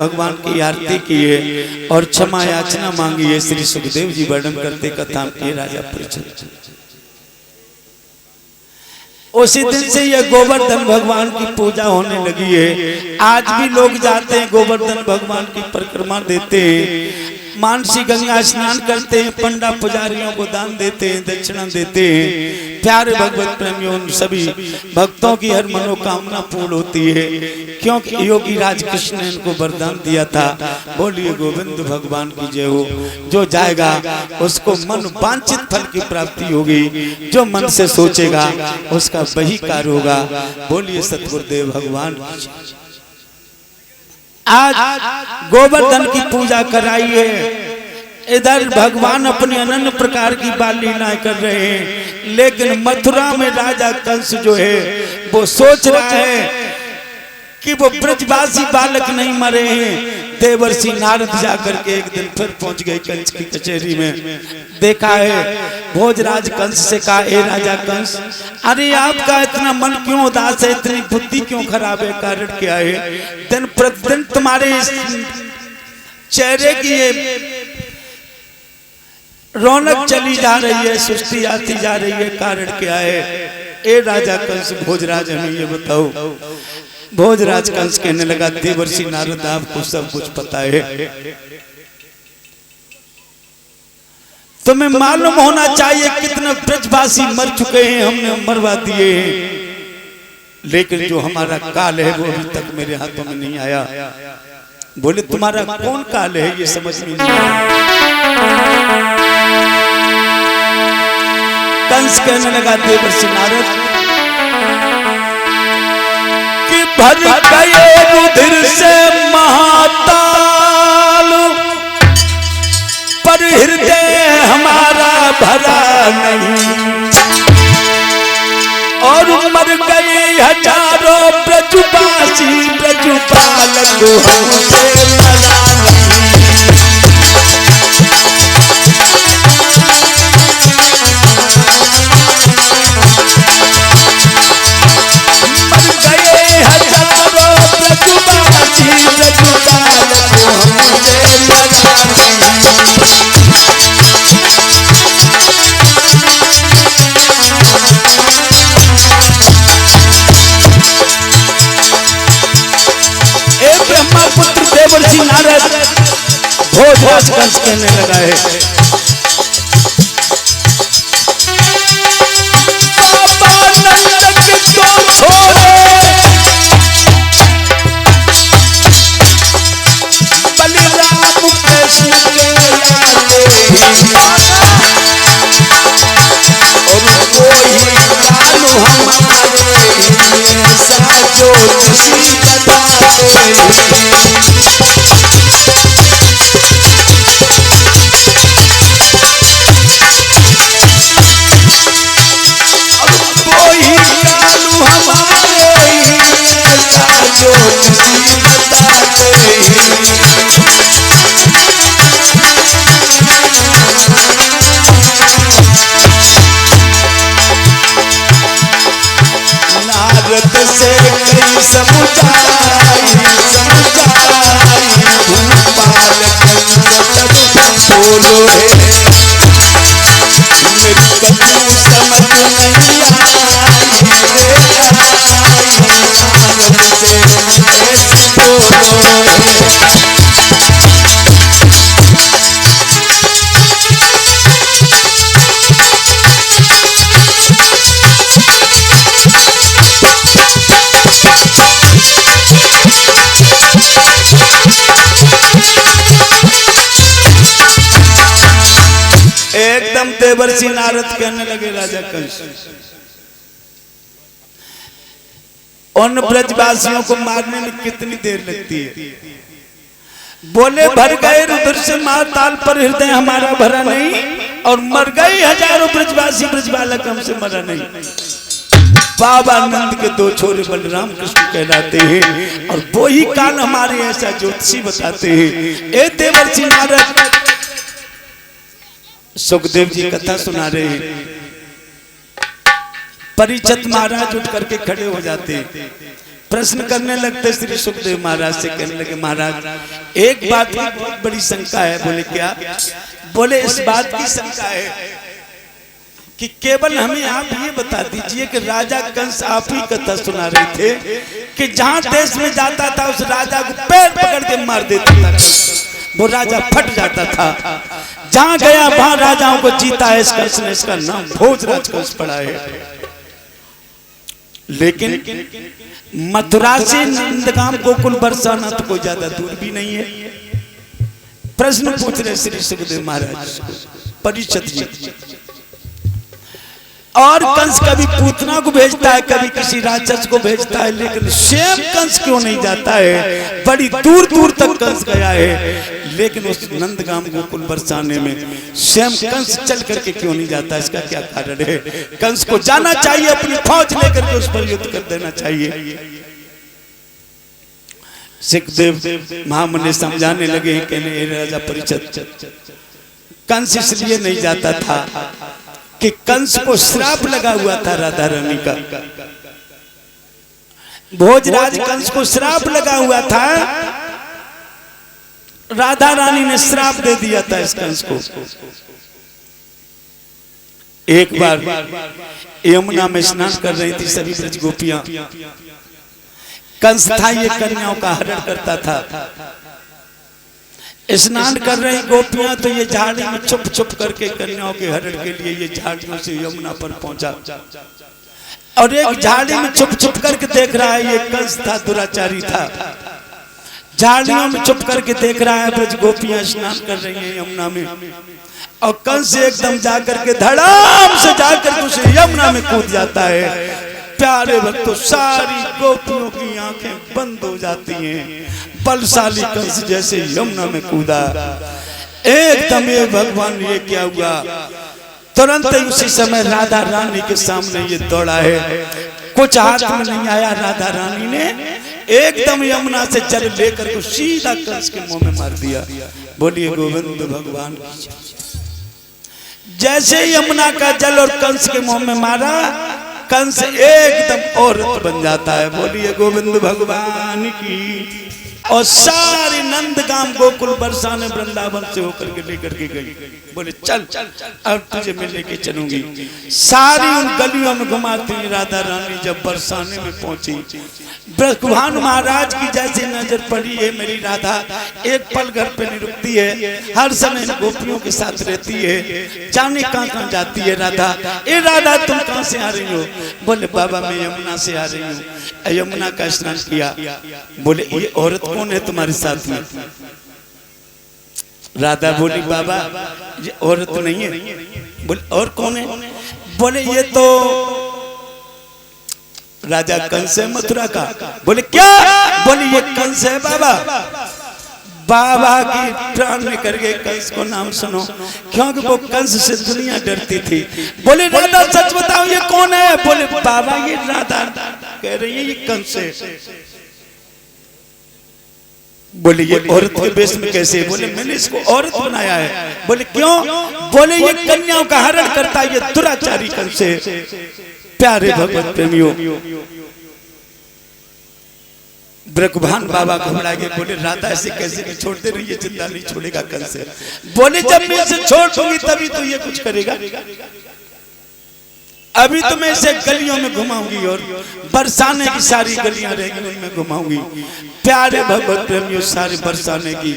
भगवान की आरती किए और क्षमा याचना मांगी है। श्री सुखदेव जी वर्णन करते कथा के राजा परीक्षित। उसी दिन से यह गोवर्धन भगवान की पूजा होने लगी है। आज भी लोग जाते हैं, गोवर्धन भगवान की परिक्रमा देते हैं, मानसी गंगा स्नान करते हैं, पंडा पुजारियों को दान देते हैं, दक्षिणा देते हैं। प्यारे भगवत प्रेमियों, सभी भक्तों की हर मनोकामना पूर्ण होती है, क्योंकि योगी राज कृष्ण ने इनको वरदान दिया था। बोलिए गोविंद भगवान की जय हो। जो जाएगा उसको मन वांछित फल की प्राप्ति होगी, जो मन से सोचेगा उसका वही कार्य होगा। बोलिए सतगुरुदेव भगवान की जय। आज गोवर्धन की पूजा कराई है। इधर भगवान अपने अनन्य प्रकार की बाल लीलाएं कर रहे हैं, लेकिन मथुरा में राजा कंस जो है वो सोच रहा है कि वो ब्रजवासी बालक नहीं मरे हैं। देवर्षि नारद जाकर के एक दिन फिर पहुंच गए कंस की कचहरी में। देखा है भोजराज कंस से कहा, ए राजा कंस, अरे आपका इतना मन क्यों उदास है, इतनी बुद्धि क्यों खराब है, कारण क्या है? दिन प्रतिदिन तुम्हारे चेहरे की ये रौनक चली जा रही है, सुस्ती आती जा रही है, कारण क्या है? ए राजा कंस, भोजराज हमें ये बताओ। भोजराज कंस कहने लगा, देवर्षि नारद आपको सब कुछ पता है, तुम्हें मालूम होना चाहिए कितने ब्रजवासी मर चुके हैं, हमने मरवा दिए हैं, लेकिन जो हमारा काल है वो अभी तक मेरे हाथों में नहीं आया। बोले तुम्हारा कौन काल है, ये समझ में नहीं आया। कंस कहने लगा, देवर्षि नारद कि भर गए रुधिर से महाताल, पर हृदय हमारा भरा नहीं, और मर गए हजारों ब्रजवासी, ब्रजपालक हमसे मरा नहीं। मर गए हजारों ब्रजवासी, ब्रजपालक हमसे मरा नहीं। ब्रह्मपुत्र देवर्षि नारद भोजराज कंस कहने लगा है, बाबा नंद के दो छोरे, बलिराम कृष्ण के लाले, और कोई कानू हमारे ऐसा जो किसी बता दे। नारद से कई समुझाई भूपाल कंस तब बोलो है, कछु समझ नहीं आई रे नारद से कैसे बोलो है। एकदम देवर्षि नारद कहने लगे, राजा कंस, उन ब्रजवासियों को मारने में कितनी देर लगती है? बोले भर गए रुधिर से महाताल, पर हृदय हमारा भरा नहीं, और मर गए हजारों ब्रजवासी, ब्रजबालक हमसे मरा नहीं। बाबा नंद के दो छोरे बलराम कृष्ण कहलाते हैं, और वो ही काल हमारे ऐसा ज्योतिषी बताते हैं। ए देवर्षि नारद, सुखदेव जी कथा सुना रहे हैं, परीक्षित महाराज उठ करके खड़े हो जाते हैं। प्रश्न करने लगते श्री सुखदेव महाराज से, कहने लगे महाराज एक बात की बहुत बड़ी शंका है। बोले क्या? बोले इस बात की शंका है कि केवल हमें आप ये बता दीजिए कि राजा कंस आप ही कथा सुना रहे थे कि जहां देश में जाता था उस राजा को पैर पकड़ के मार देता था, वो राजा फट जाता था। जहां गया वहां राजाओं को जीता है इस कंस ने, इसका नाम भोजराज कंस पड़ा है। लेकिन मथुरा से नंदगाम गोकुल बरसाना तो कोई ज्यादा दूर भी नहीं है। प्रश्न पूछ रहे श्री सुखदेव महाराज परीक्षित जी। और कंस कभी पूतना को भेजता है, कभी किसी राक्षस को भेजता है, लेकिन स्वयं कंस क्यों नहीं जाता है? बड़ी दूर दूर तक कंस गया है, लेकिन उस नंदगाम गोकुल बरसाने में स्वयं कंस चल करके क्यों नहीं जाता? इसका क्या कारण है? कंस को जाना चाहिए, अपनी फौज लेकर के उस पर युद्ध कर देना चाहिए। सुखदेव महामुनि समझाने लगे, कहने राजा परीक्षित, कंस इसलिए नहीं जाता था कि कंस को श्राप लगा हुआ था राधा रानी का। भोजराज कंस को श्राप लगा हुआ था, राधा रानी ने श्राप दे दिया था इस कंस को। एक बार यमुना में स्नान कर रही थी सभी ब्रज गोपियां। कंस था ये कन्याओं का हरण करता था। स्नान कर रही गोपियां तो ये झाड़ी में छुप छुप करके कन्याओं के हरण के लिए ये झाड़ियों से यमुना पर पहुंचा, और एक झाड़ी में छुप छुप करके देख रहा है, ये कंस था, दुराचारी था। झाड़ियों में छुप करके देख रहा है ब्रज गोपियां स्नान कर रही हैं यमुना में, और कंस एकदम जाकर के धड़ाम से जाकर उस यमुना में कूद जाता है। प्यारे भक्तों, सारी गोपियों की आंखें बंद हो जाती हैं। बलशाली कंस जैसे यमुना में कूदा, एकदम ये भगवान ये क्या हुआ? तुरंत ही उसी समय राधा रानी के सामने ये दौड़ा है। कुछ हाथ में नहीं आया, राधा रानी ने एकदम यमुना से जल लेकर को सीधा कंस के मुंह में मार दिया। बोलिए गोविंद भगवान की। जैसे यमुना का जल और कंस के मुंह में मारा, कंस एकदम औरत बन जाता है। बोलिए गोविंद भगवान की। और सारी नंदगाम गोकुल बरसाने वृंदावन से होकर के लेकर के गई। बोले चल अब तुझे मैं लेके चलूंगी। सारी उन गलियों में घुमाती राधा रानी जब बरसाने में पहुंची, भगवान महाराज की जैसे नजर पड़ी है मेरी राधा एक पल घर पे नहीं रुकती है, हर समय गोपियों के साथ रहती है। जाने कहाँ जाती है राधा। ए राधा तुम कहाँ से आ रही हो? बोले बाबा मैं यमुना से आ रही हूँ, यमुना का स्नान किया। बोले ये औरत कौन है तुम्हारे साथ में? राधा बोली बाबा ये औरत नहीं है। बोले और कौन है? बोले ये तो राजा कंस है मथुरा का। बोले क्या? बोले ये कंस है बाबा। बाबा की प्राण में करके कंस को नाम सुनो, क्योंकि वो कंस से दुनिया डरती थी। बोले राधा सच बताओ ये कौन है? बोले बाबा ये राधा कह रही है ये कंस है। बोले ये औरत के वेश में कैसे? बोले मैंने इसको औरत बनाया है। बोले क्यों? बोले ये कन्याओं का हरण करता है, ये दुराचारी कंस है। प्यारे भगवत प्रेमियों, भगवान बाबा घबरा गए। बोले राधा ऐसे कैसे छोड़ते रहिए, चिंता नहीं छोड़ेगा कंस। बोले जब मैं इसे छोड़ दूंगी तभी तो ये कुछ करेगा। अभी तो मैं इसे गलियों में घुमाऊंगी और बरसाने की सारी गलियां रहेंगी उनमें घुमाऊंगी। प्यारे भगवत प्रेमियों, सारे बरसाने की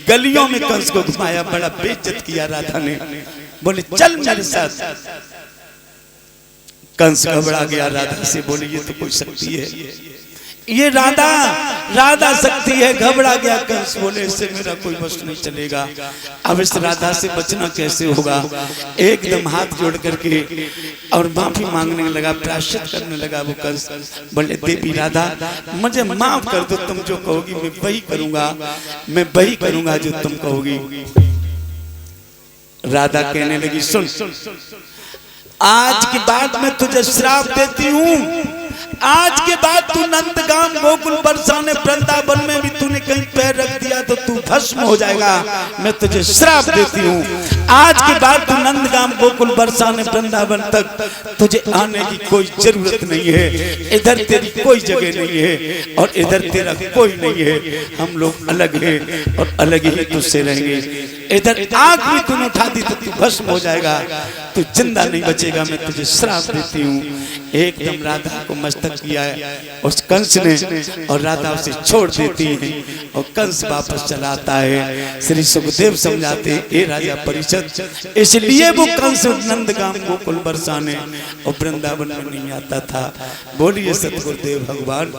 गलियों में कंस को घुमाया, बड़ा बेइज्जत किया राधा ने। बोले चल मेरे साथ। कंस घबरा गया राधा से। बोले ये तो कोई शक्ति है, ये राधा शक्ति है। घबरा गया कंस। बोले इससे मेरा कोई वश नहीं चलेगा, अब इस राधा से बचना कैसे होगा? एकदम हाथ जोड़ करके और माफी मांगने लगा, प्रायश्चित करने लगा वो कंस। बोले देवी राधा मुझे माफ कर दो, तुम जो कहोगी मैं वही करूंगा, मैं वही करूंगा जो तुम कहोगी। राधा कहने लगी सुन, आज के बाद मैं तुझे श्राप देती हूँ। आज के बाद तू नंदगाम गोकुल बरसाने वृंदावन में भी तूने कहीं पैर रख दिया तो तू भस्म हो जाएगा। मैं तुझे श्राप देती हूँ, आज के बाद तू नंदगाम गोकुल बरसाने वृंदावन तक तुझे आने की कोई जरूरत नहीं है। इधर तेरी कोई जगह नहीं है और इधर तेरा कोई नहीं है। हम लोग अलग हैं और अलग ही तुझसे रहेंगे। इधर आग भी तूने उठा दी तो तू भस्म हो जाएगा, तू जिंदा नहीं बचेगा। मैं तुझे श्राप देती हूँ। एकदम राधा को मस्तक किया है उस कंस ने और राधा उसे छोड़ देती है और कंस वापस चलाता है। श्री सुखदेव समझाते हे राजा परीक्षित, इसलिए वो कंस नंदगाम गोकुल बरसाने और वृंदावन में नहीं आता था। बोलिए सतगुरुदेव भगवान।